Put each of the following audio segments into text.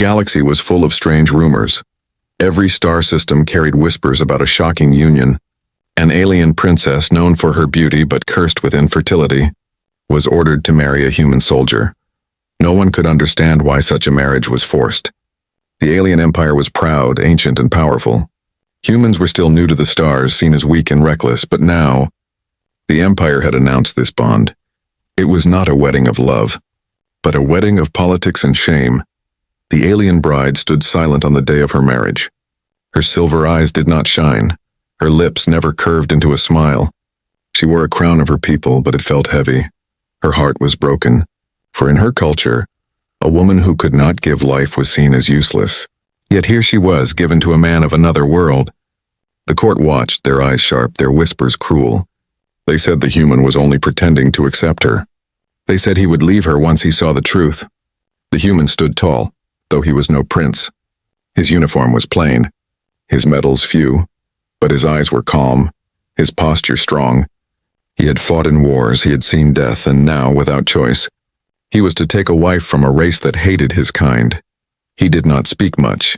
galaxy was full of strange rumors. Every star system carried whispers about a shocking union. An alien princess known for her beauty but cursed with infertility was ordered to marry a human soldier. No one could understand why such a marriage was forced. The alien empire was proud, ancient, and powerful. Humans were still new to the stars, seen as weak and reckless, but now, the empire had announced this bond. It was not a wedding of love, but a wedding of politics and shame. The alien bride stood silent on the day of her marriage. Her silver eyes did not shine. Her lips never curved into a smile. She wore a crown of her people, but it felt heavy. Her heart was broken, for in her culture, a woman who could not give life was seen as useless. Yet here she was, given to a man of another world. The court watched, their eyes sharp, their whispers cruel. They said the human was only pretending to accept her. They said he would leave her once he saw the truth. The human stood tall, though he was no prince. His uniform was plain, his medals few, but his eyes were calm, his posture strong. He had fought in wars, he had seen death, and now, without choice, he was to take a wife from a race that hated his kind. He did not speak much,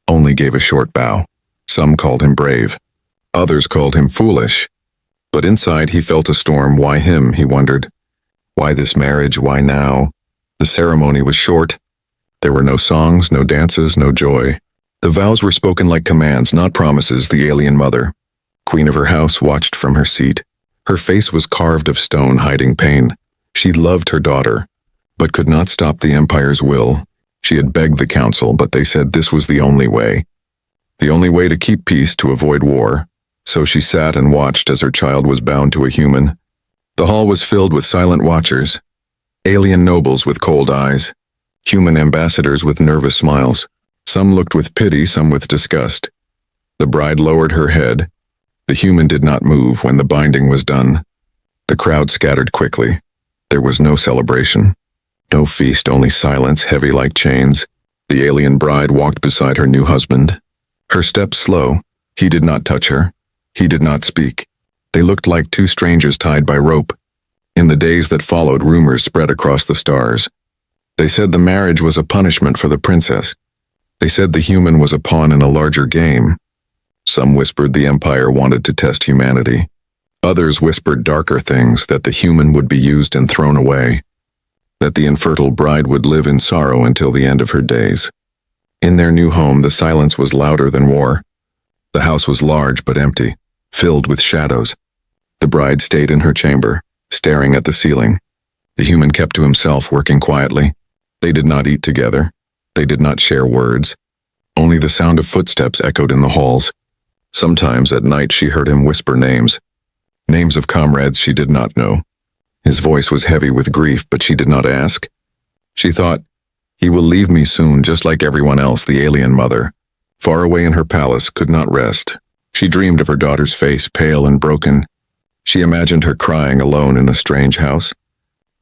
only gave a short bow. Some called him brave. Others called him foolish. But inside he felt a storm. Why him, he wondered. Why this marriage? Why now? The ceremony was short. There were no songs, no dances, no joy. The vows were spoken like commands, not promises. The alien mother, queen of her house, watched from her seat. Her face was carved of stone, hiding pain. She loved her daughter, but could not stop the empire's will. She had begged the council, but they said this was the only way. The only way to keep peace, to avoid war. So she sat and watched as her child was bound to a human. The hall was filled with silent watchers, alien nobles with cold eyes, human ambassadors with nervous smiles. Some looked with pity, some with disgust. The bride lowered her head. The human did not move when the binding was done. The crowd scattered quickly. There was no celebration. No feast, only silence, heavy like chains. The alien bride walked beside her new husband. Her steps slow. He did not touch her. He did not speak. They looked like two strangers tied by rope. In the days that followed, rumors spread across the stars. They said the marriage was a punishment for the princess. They said the human was a pawn in a larger game. Some whispered the empire wanted to test humanity. Others whispered darker things, that the human would be used and thrown away, that the infertile bride would live in sorrow until the end of her days. In their new home, the silence was louder than war. The house was large but empty, filled with shadows. The bride stayed in her chamber, staring at the ceiling. The human kept to himself, working quietly. They did not eat together. They did not share words. Only the sound of footsteps echoed in the halls. Sometimes at night she heard him whisper names of comrades she did not know. His voice was heavy with grief, but she did not ask. She thought, he will leave me soon, just like everyone else. The alien mother, far away in her palace, could not rest. She dreamed of her daughter's face, pale and broken. She imagined her crying alone in a strange house.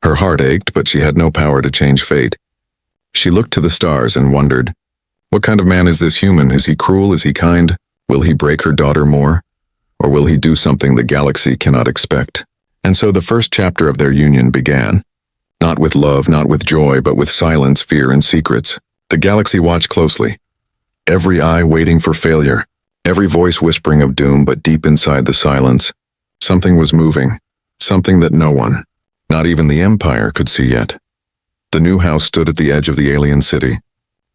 Her heart ached, but she had no power to change fate. She looked to the stars and wondered, what kind of man is this human? Is he cruel? Is he kind? Will he break her daughter more? Or will he do something the galaxy cannot expect? And so the first chapter of their union began. Not with love, not with joy, but with silence, fear, and secrets. The galaxy watched closely. Every eye waiting for failure. Every voice whispering of doom, but deep inside the silence, something was moving. Something that no one, not even the Empire, could see yet. The new house stood at the edge of the alien city.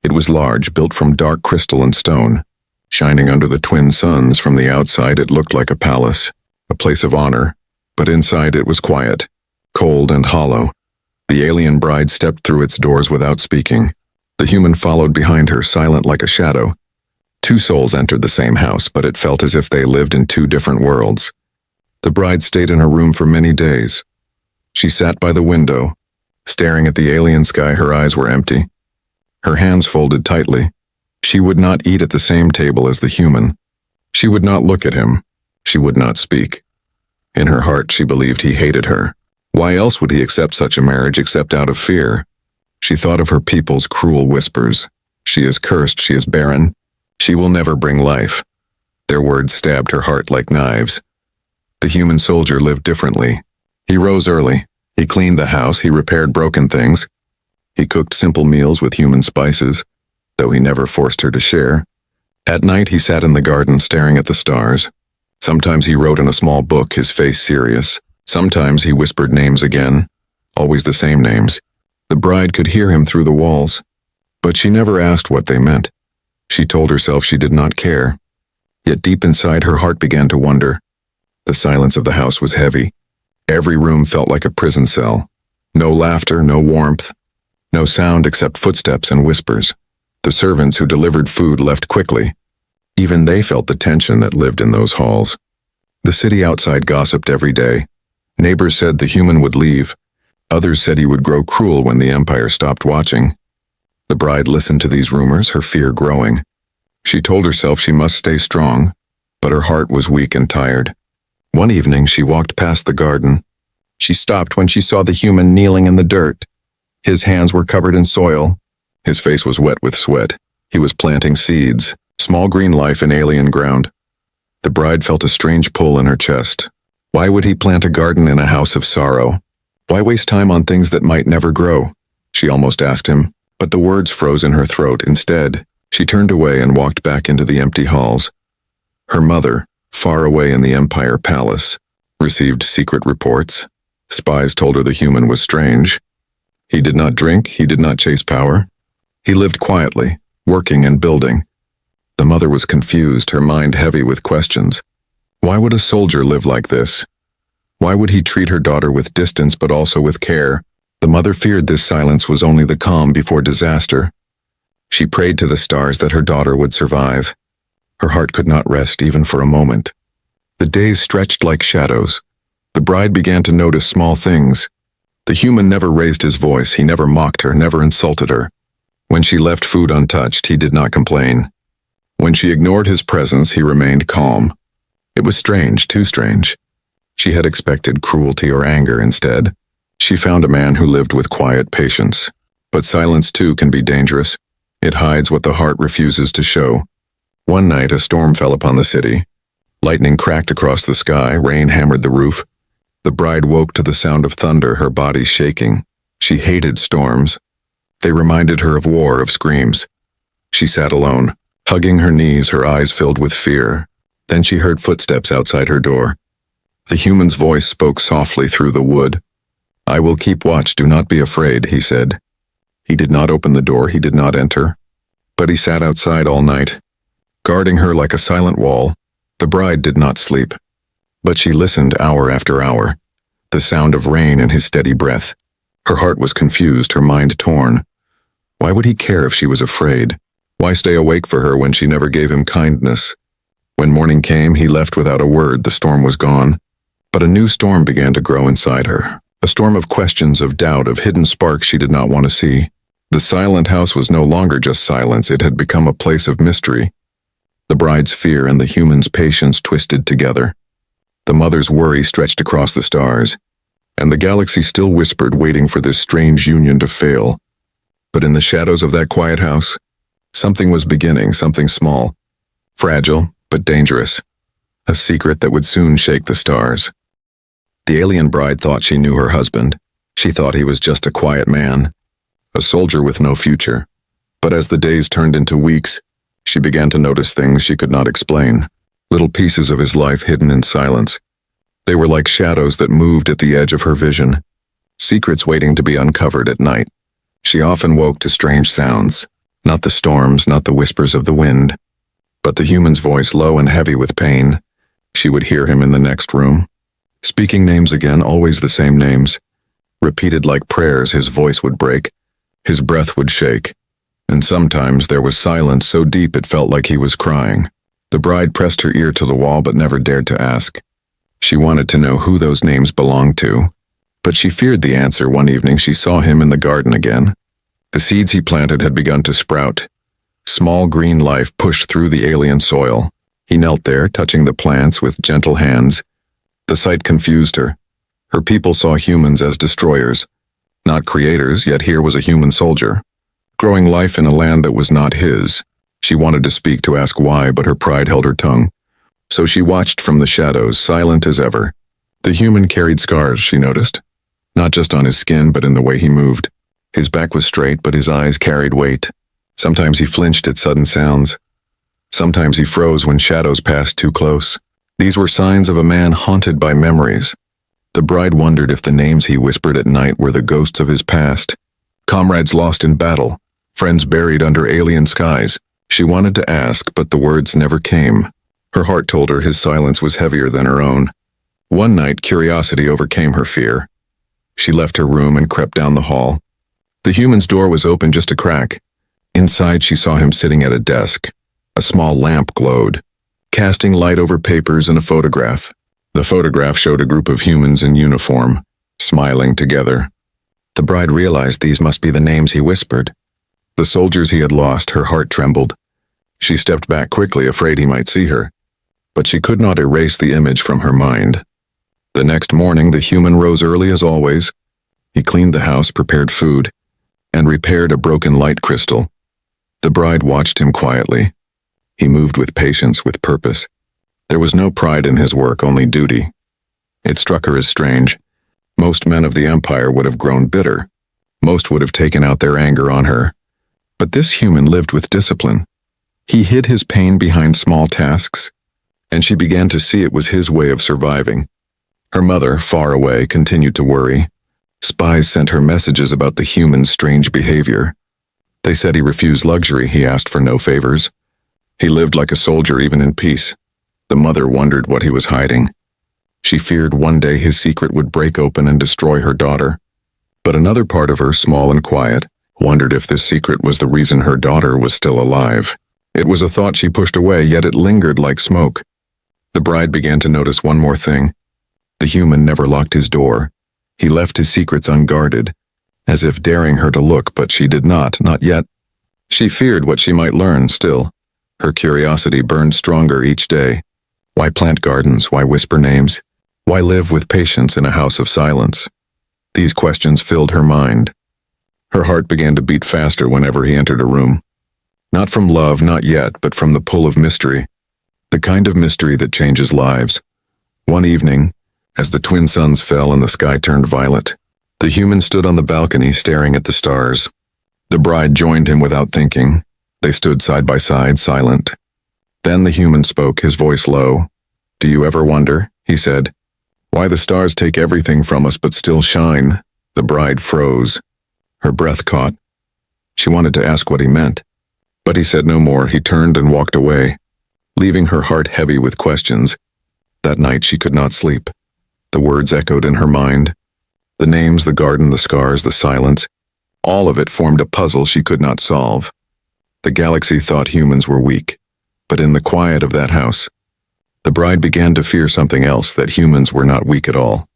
It was large, built from dark crystal and stone. Shining under the twin suns from the outside, it looked like a palace, a place of honor, but inside it was quiet, cold and hollow. The alien bride stepped through its doors without speaking. The human followed behind her, silent like a shadow. Two souls entered the same house, but it felt as if they lived in two different worlds. The bride stayed in her room for many days. She sat by the window, staring at the alien sky. Her eyes were empty, her hands folded tightly. She would not eat at the same table as the human. She would not look at him. She would not speak. In her heart, she believed he hated her. Why else would he accept such a marriage except out of fear? She thought of her people's cruel whispers. She is cursed, she is barren. She will never bring life. Their words stabbed her heart like knives. The human soldier lived differently. He rose early. He cleaned the house. He repaired broken things. He cooked simple meals with human spices. though he never forced her to share. At night he sat in the garden staring at the stars. Sometimes he wrote in a small book, his face serious. Sometimes he whispered names again, always the same names. The bride could hear him through the walls, but she never asked what they meant. She told herself she did not care. Yet deep inside her heart began to wonder. The silence of the house was heavy. Every room felt like a prison cell. No laughter, no warmth, no sound except footsteps and whispers. The servants who delivered food left quickly. Even they felt the tension that lived in those halls. The city outside gossiped every day. Neighbors said the human would leave. Others said he would grow cruel when the Empire stopped watching. The bride listened to these rumors, her fear growing. She told herself she must stay strong, but her heart was weak and tired. One evening she walked past the garden. She stopped when she saw the human kneeling in the dirt. His hands were covered in soil. His face was wet with sweat. He was planting seeds, small green life in alien ground. The bride felt a strange pull in her chest. Why would he plant a garden in a house of sorrow? Why waste time on things that might never grow? She almost asked him, but the words froze in her throat. Instead, she turned away and walked back into the empty halls. Her mother, far away in the Empire Palace, received secret reports. Spies told her the human was strange. He did not drink, he did not chase power. He lived quietly, working and building. The mother was confused, her mind heavy with questions. Why would a soldier live like this? Why would he treat her daughter with distance but also with care? The mother feared this silence was only the calm before disaster. She prayed to the stars that her daughter would survive. Her heart could not rest even for a moment. The days stretched like shadows. The bride began to notice small things. The human never raised his voice, he never mocked her, never insulted her. When she left food untouched, he did not complain. When she ignored his presence, he remained calm. It was strange, too strange. She had expected cruelty or anger instead. She found a man who lived with quiet patience. But silence too can be dangerous. It hides what the heart refuses to show. One night a storm fell upon the city. Lightning cracked across the sky, rain hammered the roof. The bride woke to the sound of thunder, her body shaking. She hated storms. They reminded her of war, of screams. She sat alone, hugging her knees, her eyes filled with fear. Then she heard footsteps outside her door. The human's voice spoke softly through the wood. "I will keep watch, do not be afraid," he said. He did not open the door, he did not enter. But he sat outside all night, guarding her like a silent wall. The bride did not sleep. But she listened hour after hour. The sound of rain and his steady breath. Her heart was confused, her mind torn. Why would he care if she was afraid? Why stay awake for her when she never gave him kindness? When morning came, he left without a word. The storm was gone. But a new storm began to grow inside her. A storm of questions, of doubt, of hidden sparks she did not want to see. The silent house was no longer just silence, it had become a place of mystery. The bride's fear and the human's patience twisted together. The mother's worry stretched across the stars, and the galaxy still whispered, waiting for this strange union to fail. But in the shadows of that quiet house, something was beginning, something small, fragile, but dangerous. A secret that would soon shake the stars. The alien bride thought she knew her husband. She thought he was just a quiet man, a soldier with no future. But as the days turned into weeks, she began to notice things she could not explain. Little pieces of his life hidden in silence. They were like shadows that moved at the edge of her vision, secrets waiting to be uncovered at night. She often woke to strange sounds, not the storms, not the whispers of the wind, but the human's voice, low and heavy with pain. She would hear him in the next room, speaking names again, always the same names. Repeated like prayers, his voice would break, his breath would shake, and sometimes there was silence so deep it felt like he was crying. The bride pressed her ear to the wall but never dared to ask. She wanted to know who those names belonged to, but she feared the answer. One evening she saw him in the garden again. The seeds he planted had begun to sprout. Small green life pushed through the alien soil. He knelt there, touching the plants with gentle hands. The sight confused her. Her people saw humans as destroyers, not creators, yet here was a human soldier, growing life in a land that was not his. She wanted to speak, to ask why, but her pride held her tongue. So she watched from the shadows, silent as ever. The human carried scars, she noticed, not just on his skin but in the way he moved. His back was straight, but his eyes carried weight. Sometimes he flinched at sudden sounds. Sometimes he froze when shadows passed too close. These were signs of a man haunted by memories. The bride wondered if the names he whispered at night were the ghosts of his past. Comrades lost in battle, friends buried under alien skies. She wanted to ask, but the words never came. Her heart told her his silence was heavier than her own. One night, curiosity overcame her fear. She left her room and crept down the hall. The human's door was open just a crack. Inside, she saw him sitting at a desk. A small lamp glowed, casting light over papers and a photograph. The photograph showed a group of humans in uniform, smiling together. The bride realized these must be the names he whispered. The soldiers he had lost. Her heart trembled. She stepped back quickly, afraid he might see her. But she could not erase the image from her mind. The next morning, the human rose early as always. He cleaned the house, prepared food, and repaired a broken light crystal. The bride watched him quietly. He moved with patience, with purpose. There was no pride in his work, only duty. It struck her as strange. Most men of the Empire would have grown bitter. Most would have taken out their anger on her. But this human lived with discipline. He hid his pain behind small tasks, and she began to see it was his way of surviving. Her mother, far away, continued to worry. Spies sent her messages about the human's strange behavior. They said he refused luxury, he asked for no favors. He lived like a soldier even in peace. The mother wondered what he was hiding. She feared one day his secret would break open and destroy her daughter. But another part of her, small and quiet, wondered if this secret was the reason her daughter was still alive. It was a thought she pushed away, yet it lingered like smoke. The bride began to notice one more thing. The human never locked his door. He left his secrets unguarded, as if daring her to look, but she did not yet. She feared what she might learn still. Her curiosity burned stronger each day. Why plant gardens? Why whisper names? Why live with patience in a house of silence? These questions filled her mind. Her heart began to beat faster whenever he entered a room. Not from love, not yet, but from the pull of mystery. The kind of mystery that changes lives. One evening, as the twin suns fell and the sky turned violet, the human stood on the balcony staring at the stars. The bride joined him without thinking. They stood side by side, silent. Then the human spoke, his voice low. "Do you ever wonder," he said, "why the stars take everything from us but still shine?" The bride froze. Her breath caught. She wanted to ask what he meant, but he said no more. He turned and walked away, leaving her heart heavy with questions. That night she could not sleep. The words echoed in her mind. The names, the garden, the scars, the silence. All of it formed a puzzle she could not solve. The galaxy thought humans were weak, but in the quiet of that house, the bride began to fear something else, that humans were not weak at all.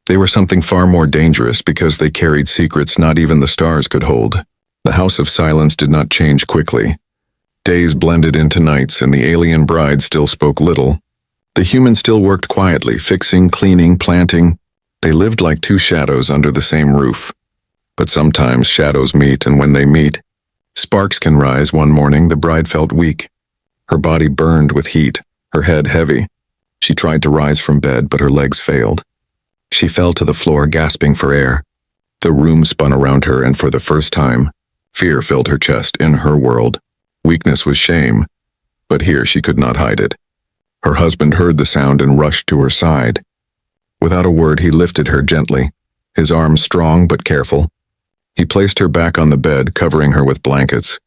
They were something far more dangerous because they carried secrets not even the stars could hold. The house of silence did not change quickly. Days blended into nights, and the alien bride still spoke little. The human still worked quietly, fixing, cleaning, planting. They lived like two shadows under the same roof. But sometimes shadows meet, and when they meet, sparks can rise. One morning, the bride felt weak. Her body burned with heat, her head heavy. She tried to rise from bed, but her legs failed. She fell to the floor, gasping for air. The room spun around her, and for the first time, fear filled her chest. In her world, weakness was shame, but here she could not hide it. Her husband heard the sound and rushed to her side. Without a word, he lifted her gently, his arms strong but careful. He placed her back on the bed, covering her with blankets.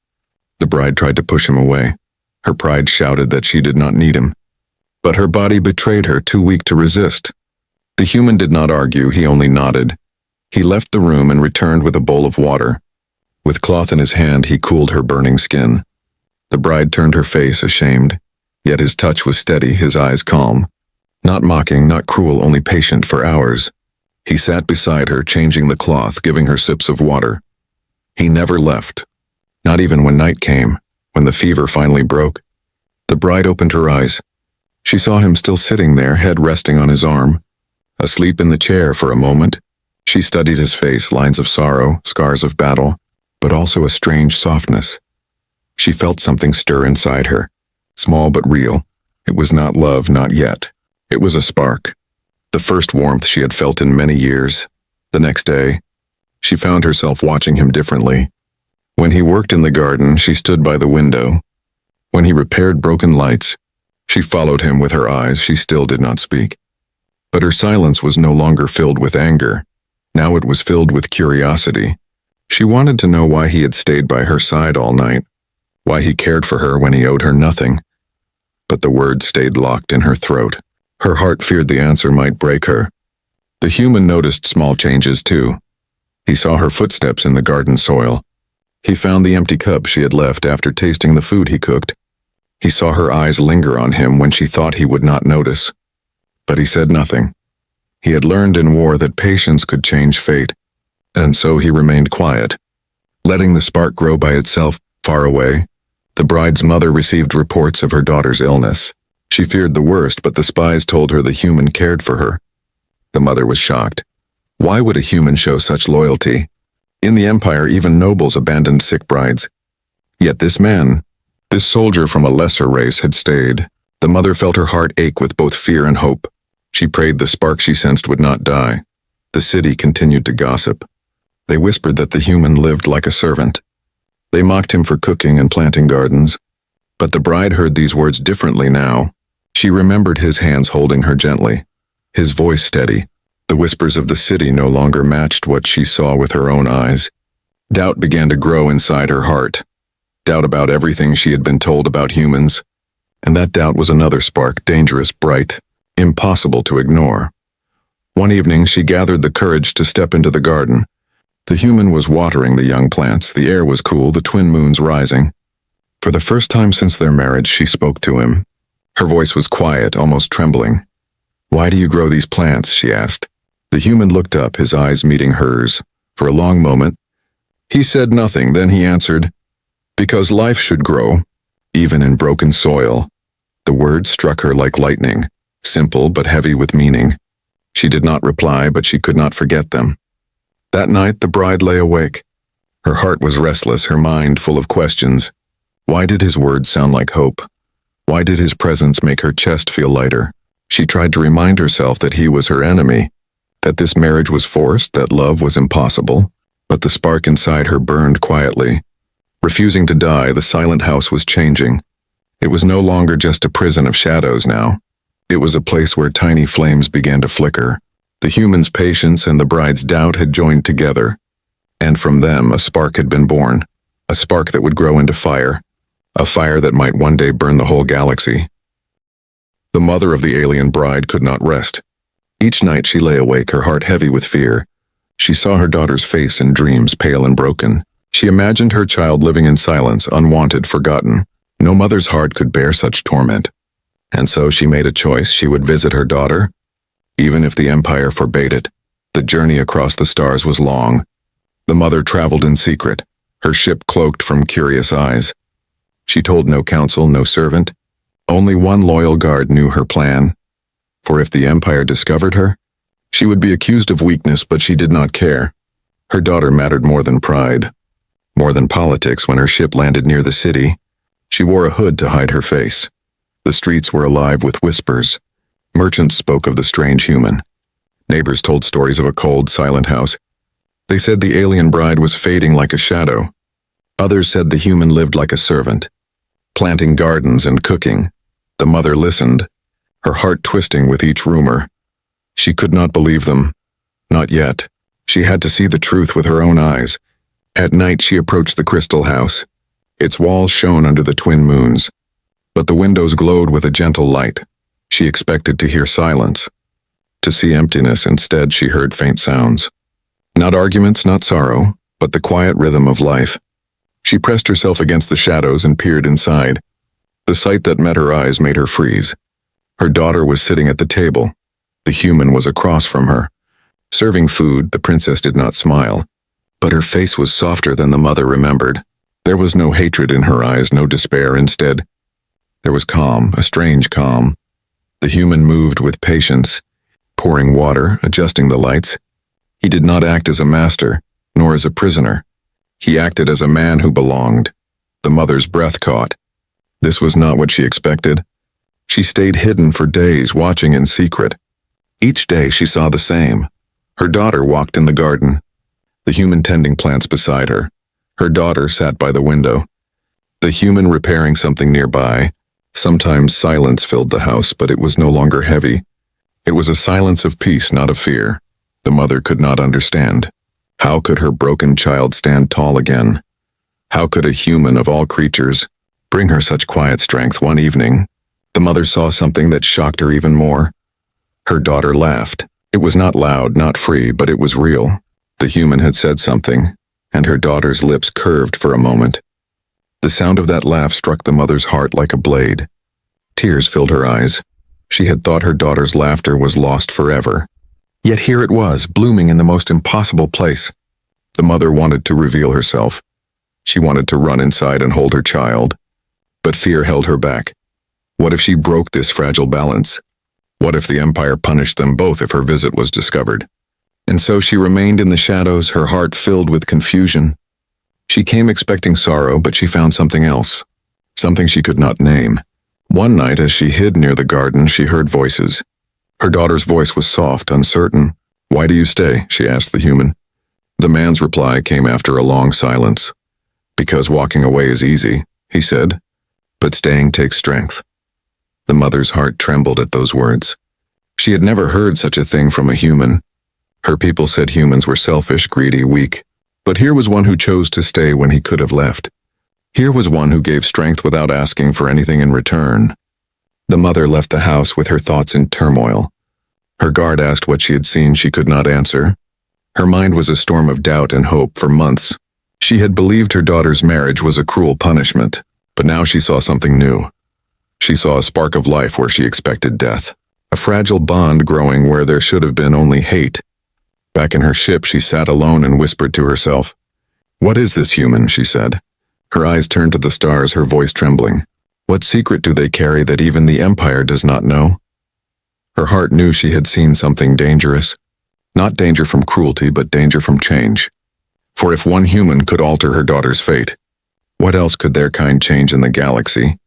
The bride tried to push him away. Her pride shouted that she did not need him. But her body betrayed her, too weak to resist. The human did not argue, he only nodded. He left the room and returned with a bowl of water. With cloth in his hand, he cooled her burning skin. The bride turned her face, ashamed. Yet his touch was steady, his eyes calm. Not mocking, not cruel, only patient for hours. He sat beside her, changing the cloth, giving her sips of water. He never left. Not even when night came, when the fever finally broke. The bride opened her eyes. She saw him still sitting there, head resting on his arm. Asleep in the chair for a moment, she studied his face, lines of sorrow, scars of battle, but also a strange softness. She felt something stir inside her. Small but real. It was not love, not yet. It was a spark. The first warmth she had felt in many years. The next day, she found herself watching him differently. When he worked in the garden, she stood by the window. When he repaired broken lights, she followed him with her eyes. She still did not speak. But her silence was no longer filled with anger. Now it was filled with curiosity. She wanted to know why he had stayed by her side all night, why he cared for her when he owed her nothing. But the words stayed locked in her throat. Her heart feared the answer might break her. The human noticed small changes too. He saw her footsteps in the garden soil. He found the empty cup she had left after tasting the food he cooked. He saw her eyes linger on him when she thought he would not notice. But he said nothing. He had learned in war that patience could change fate, and so he remained quiet, letting the spark grow by itself. Far away, the bride's mother received reports of her daughter's illness. She feared the worst, but the spies told her the human cared for her. The mother was shocked. Why would a human show such loyalty? In the Empire, even nobles abandoned sick brides. Yet this man, this soldier from a lesser race, had stayed. The mother felt her heart ache with both fear and hope. She prayed the spark she sensed would not die. The city continued to gossip. They whispered that the human lived like a servant. They mocked him for cooking and planting gardens. But the bride heard these words differently now. She remembered his hands holding her gently, his voice steady. The whispers of the city no longer matched what she saw with her own eyes. Doubt began to grow inside her heart. Doubt about everything she had been told about humans. And that doubt was another spark, dangerous, bright, impossible to ignore. One evening she gathered the courage to step into the garden. The human was watering the young plants. The air was cool, the twin moons rising. For the first time since their marriage, she spoke to him. Her voice was quiet, almost trembling. "Why do you grow these plants?" she asked. The human looked up, his eyes meeting hers. For a long moment, he said nothing. Then he answered, "Because life should grow, even in broken soil." The words struck her like lightning, simple but heavy with meaning. She did not reply, but she could not forget them. That night the bride lay awake. Her heart was restless, her mind full of questions. Why did his words sound like hope? Why did his presence make her chest feel lighter? She tried to remind herself that he was her enemy, that this marriage was forced, that love was impossible, but the spark inside her burned quietly. Refusing to die, the silent house was changing. It was no longer just a prison of shadows now. It was a place where tiny flames began to flicker. The human's patience and the bride's doubt had joined together, and from them a spark had been born, a spark that would grow into fire, a fire that might one day burn the whole galaxy. The mother of the alien bride could not rest. Each night she lay awake, her heart heavy with fear. She saw her daughter's face in dreams, pale and broken. She imagined her child living in silence, unwanted, forgotten. No mother's heart could bear such torment. And so she made a choice. She would visit her daughter, even if the Empire forbade it. The journey across the stars was long. The mother traveled in secret, her ship cloaked from curious eyes. She told no counsel, no servant. Only one loyal guard knew her plan. For if the Empire discovered her, she would be accused of weakness, but she did not care. Her daughter mattered more than pride, more than politics. When her ship landed near the city, she wore a hood to hide her face. The streets were alive with whispers. Merchants spoke of the strange human. Neighbors told stories of a cold, silent house. They said the alien bride was fading like a shadow. Others said the human lived like a servant, planting gardens and cooking. The mother listened, her heart twisting with each rumor. She could not believe them. Not yet. She had to see the truth with her own eyes. At night she approached the crystal house. Its walls shone under the twin moons, but the windows glowed with a gentle light. She expected to hear silence, to see emptiness. Instead, she heard faint sounds. Not arguments, not sorrow, but the quiet rhythm of life. She pressed herself against the shadows and peered inside. The sight that met her eyes made her freeze. Her daughter was sitting at the table. The human was across from her. Serving food, the princess did not smile, but her face was softer than the mother remembered. There was no hatred in her eyes, no despair. Instead, there was calm, a strange calm. The human moved with patience, pouring water, adjusting the lights. He did not act as a master, nor as a prisoner. He acted as a man who belonged. The mother's breath caught. This was not what she expected. She stayed hidden for days, watching in secret. Each day she saw the same. Her daughter walked in the garden, the human tending plants beside her. Her daughter sat by the window, the human repairing something nearby. Sometimes silence filled the house, but it was no longer heavy. It was a silence of peace, not of fear. The mother could not understand. How could her broken child stand tall again? How could a human of all creatures bring her such quiet strength one evening? The mother saw something that shocked her even more. Her daughter laughed. It was not loud, not free, but it was real. The human had said something, and her daughter's lips curved for a moment. The sound of that laugh struck the mother's heart like a blade. Tears filled her eyes. She had thought her daughter's laughter was lost forever. Yet here it was, blooming in the most impossible place. The mother wanted to reveal herself. She wanted to run inside and hold her child. But fear held her back. What if she broke this fragile balance? What if the Empire punished them both if her visit was discovered? And so she remained in the shadows, her heart filled with confusion. She came expecting sorrow, but she found something else. Something she could not name. One night, as she hid near the garden, she heard voices. Her daughter's voice was soft, uncertain. "Why do you stay?" she asked the human. The man's reply came after a long silence. "Because walking away is easy," he said, "but staying takes strength." The mother's heart trembled at those words. She had never heard such a thing from a human. Her people said humans were selfish, greedy, weak. But here was one who chose to stay when he could have left. Here was one who gave strength without asking for anything in return. The mother left the house with her thoughts in turmoil. Her guard asked what she had seen. She could not answer. Her mind was a storm of doubt and hope for months. She had believed her daughter's marriage was a cruel punishment, but now she saw something new. She saw a spark of life where she expected death, a fragile bond growing where there should have been only hate. Back in her ship, she sat alone and whispered to herself. "What is this human?" she said. Her eyes turned to the stars, her voice trembling. "What secret do they carry that even the Empire does not know?" Her heart knew she had seen something dangerous. Not danger from cruelty, but danger from change. For if one human could alter her daughter's fate, what else could their kind change in the galaxy?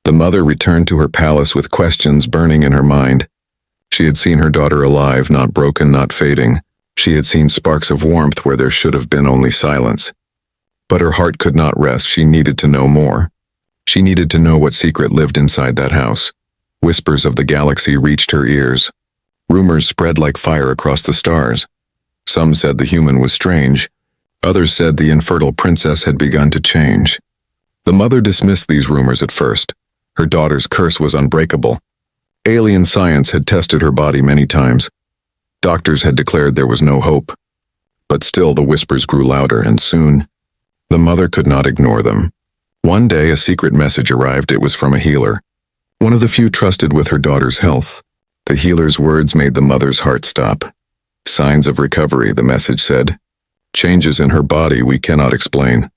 The mother returned to her palace with questions burning in her mind. She had seen her daughter alive, not broken, not fading. She had seen sparks of warmth where there should have been only silence. But her heart could not rest. She needed to know more. She needed to know what secret lived inside that house. Whispers of the galaxy reached her ears. Rumors spread like fire across the stars. Some said the human was strange. Others said the infertile princess had begun to change. The mother dismissed these rumors at first. Her daughter's curse was unbreakable. Alien science had tested her body many times. Doctors had declared there was no hope. But still the whispers grew louder, and soon, the mother could not ignore them. One day a secret message arrived. It was from a healer, one of the few trusted with her daughter's health. The healer's words made the mother's heart stop. "Signs of recovery," the message said. "Changes in her body we cannot explain."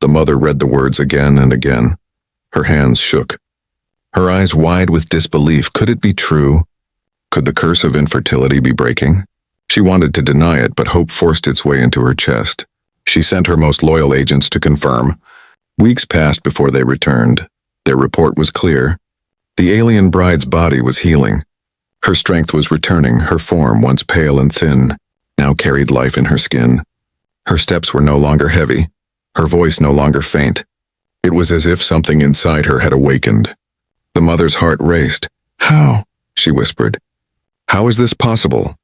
The mother read the words again and again. Her hands shook. Her eyes wide with disbelief. Could it be true? Could the curse of infertility be breaking? She wanted to deny it, but hope forced its way into her chest. She sent her most loyal agents to confirm. Weeks passed before they returned. Their report was clear. The alien bride's body was healing. Her strength was returning. Her form, once pale and thin, now carried life in her skin. Her steps were no longer heavy. Her voice no longer faint. It was as if something inside her had awakened. The mother's heart raced. "How?" she whispered. "How is this possible?"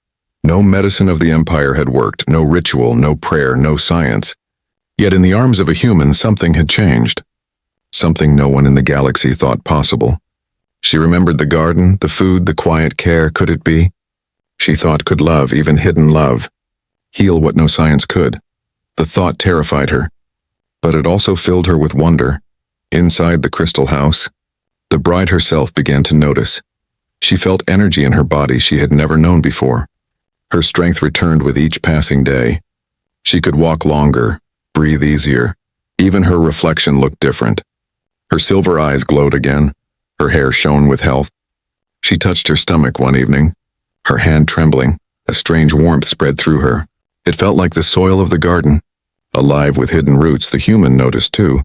No medicine of the Empire had worked, no ritual, no prayer, no science. Yet in the arms of a human, something had changed. Something no one in the galaxy thought possible. She remembered the garden, the food, the quiet care. Could it be? She thought could love, even hidden love, heal what no science could. The thought terrified her, but it also filled her with wonder. Inside the crystal house, the bride herself began to notice. She felt energy in her body she had never known before. Her strength returned with each passing day. She could walk longer, breathe easier. Even her reflection looked different. Her silver eyes glowed again. Her hair shone with health. She touched her stomach one evening, her hand trembling. A strange warmth spread through her. It felt like the soil of the garden, alive with hidden roots. The human noticed too.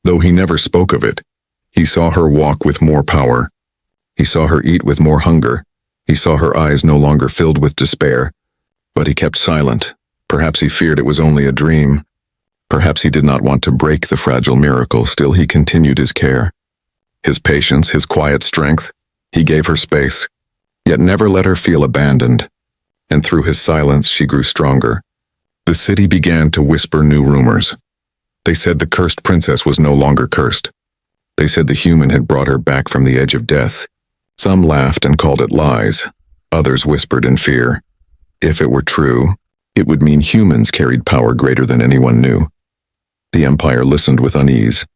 Though he never spoke of it, he saw her walk with more power. He saw her eat with more hunger. He saw her eyes no longer filled with despair. But he kept silent. Perhaps he feared it was only a dream. Perhaps he did not want to break the fragile miracle, still he continued his care. His patience, his quiet strength, he gave her space, yet never let her feel abandoned. And through his silence she grew stronger. The city began to whisper new rumors. They said the cursed princess was no longer cursed. They said the human had brought her back from the edge of death. Some laughed and called it lies. Others whispered in fear. If it were true, it would mean humans carried power greater than anyone knew. The Empire listened with unease.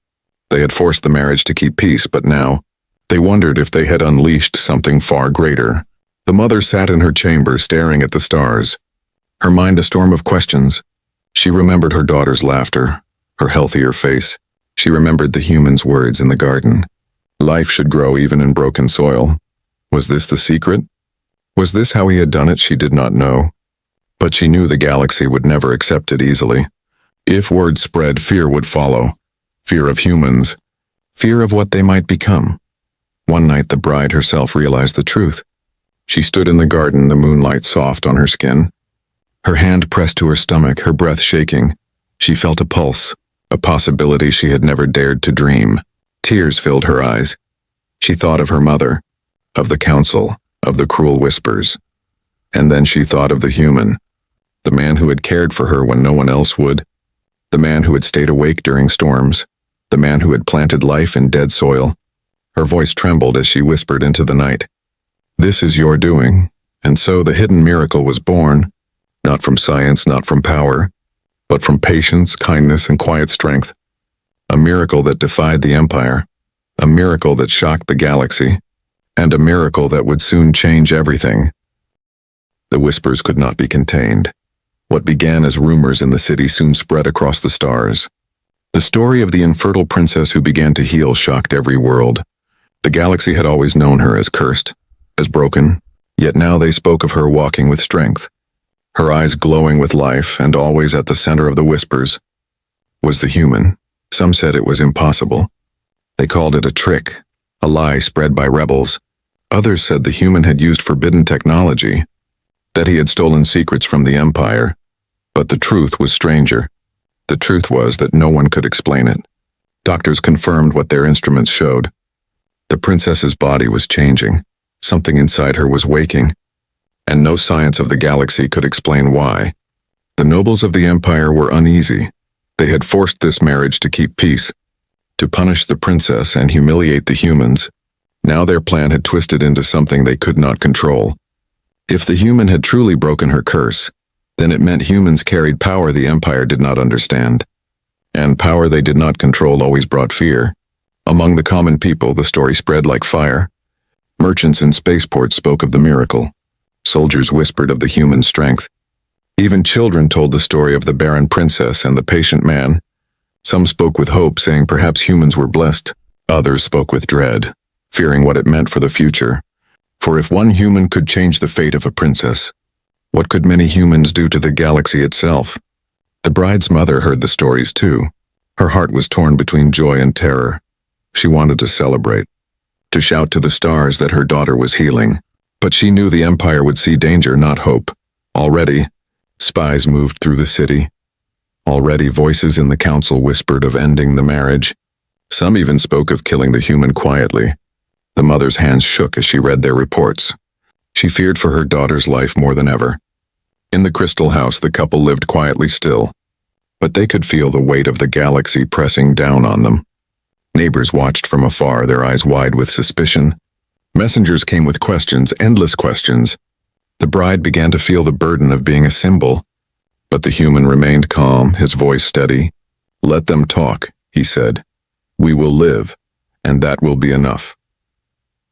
They had forced the marriage to keep peace, but now, they wondered if they had unleashed something far greater. The mother sat in her chamber staring at the stars, her mind a storm of questions. She remembered her daughter's laughter, her healthier face. She remembered the human's words in the garden. Life should grow even in broken soil. Was this the secret? Was this how he had done it? She did not know. But she knew the galaxy would never accept it easily. If word spread, fear would follow. Fear of humans. Fear of what they might become. One night the bride herself realized the truth. She stood in the garden, the moonlight soft on her skin. Her hand pressed to her stomach, her breath shaking. She felt a pulse, a possibility she had never dared to dream. Tears filled her eyes. She thought of her mother, of the council, of the cruel whispers. And then she thought of the human, the man who had cared for her when no one else would, the man who had stayed awake during storms, the man who had planted life in dead soil. Her voice trembled as she whispered into the night. This is your doing. And so the hidden miracle was born, not from science, not from power, but from patience, kindness, and quiet strength. A miracle that defied the Empire, a miracle that shocked the galaxy, and a miracle that would soon change everything. The whispers could not be contained. What began as rumors in the city soon spread across the stars. The story of the infertile princess who began to heal shocked every world. The galaxy had always known her as cursed, as broken, yet now they spoke of her walking with strength, her eyes glowing with life, and always at the center of the whispers was the human. Some said it was impossible. They called it a trick, a lie spread by rebels. Others said the human had used forbidden technology, that he had stolen secrets from the Empire. But the truth was stranger. The truth was that no one could explain it. Doctors confirmed what their instruments showed. The princess's body was changing. Something inside her was waking, and no science of the galaxy could explain why. The nobles of the Empire were uneasy. They had forced this marriage to keep peace, to punish the princess and humiliate the humans. Now their plan had twisted into something they could not control. If the human had truly broken her curse, then it meant humans carried power the Empire did not understand. And power they did not control always brought fear. Among the common people, the story spread like fire. Merchants in spaceports spoke of the miracle. Soldiers whispered of the human strength. Even children told the story of the barren princess and the patient man. Some spoke with hope, saying perhaps humans were blessed. Others spoke with dread, fearing what it meant for the future. For if one human could change the fate of a princess, what could many humans do to the galaxy itself? The bride's mother heard the stories too. Her heart was torn between joy and terror. She wanted to celebrate, to shout to the stars that her daughter was healing. But she knew the Empire would see danger, not hope. Already, spies moved through the city. Already, voices in the council whispered of ending the marriage. Some even spoke of killing the human quietly. The mother's hands shook as she read their reports. She feared for her daughter's life more than ever. In the crystal house, the couple lived quietly still, but they could feel the weight of the galaxy pressing down on them. Neighbors watched from afar, their eyes wide with suspicion. Messengers came with questions, endless questions. The bride began to feel the burden of being a symbol, but the human remained calm, his voice steady. "Let them talk," he said. "We will live, and that will be enough."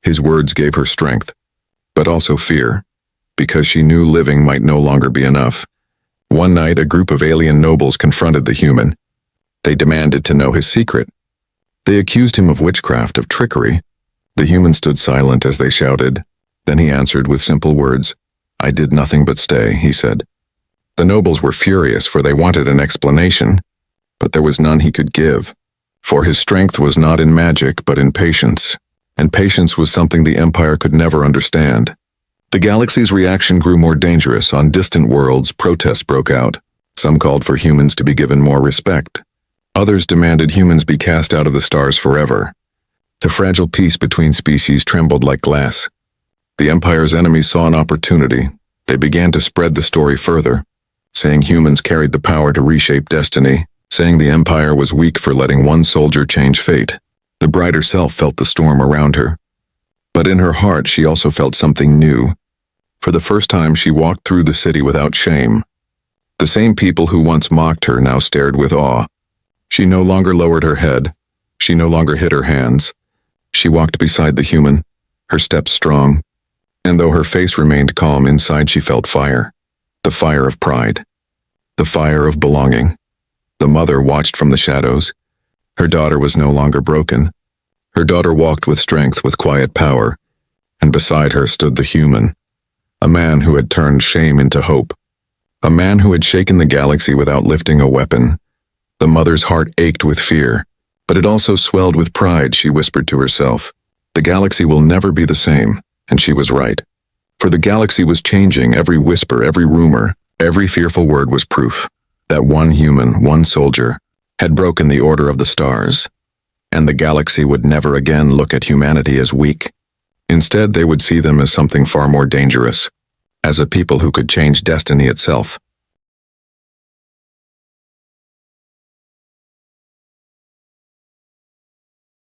His words gave her strength, but also fear, because she knew living might no longer be enough. One night, a group of alien nobles confronted the human. They demanded to know his secret. They accused him of witchcraft, of trickery. The human stood silent as they shouted. Then he answered with simple words. "I did nothing but stay," he said. The nobles were furious, for they wanted an explanation, but there was none he could give. For his strength was not in magic, but in patience. And patience was something the Empire could never understand. The galaxy's reaction grew more dangerous. On distant worlds, protests broke out. Some called for humans to be given more respect. Others demanded humans be cast out of the stars forever. The fragile peace between species trembled like glass. The Empire's enemies saw an opportunity. They began to spread the story further, saying humans carried the power to reshape destiny, saying the Empire was weak for letting one soldier change fate. The bride herself felt the storm around her. But in her heart she also felt something new. For the first time she walked through the city without shame. The same people who once mocked her now stared with awe. She no longer lowered her head. She no longer hid her hands. She walked beside the human, her steps strong. And though her face remained calm, inside she felt fire. The fire of pride. The fire of belonging. The mother watched from the shadows. Her daughter was no longer broken. Her daughter walked with strength, with quiet power. And beside her stood the human. A man who had turned shame into hope. A man who had shaken the galaxy without lifting a weapon. The mother's heart ached with fear, but it also swelled with pride. She whispered to herself, "The galaxy will never be the same." And she was right. For the galaxy was changing. Every whisper, every rumor, every fearful word was proof that one human, one soldier, had broken the order of the stars. And the galaxy would never again look at humanity as weak. Instead, they would see them as something far more dangerous, as a people who could change destiny itself.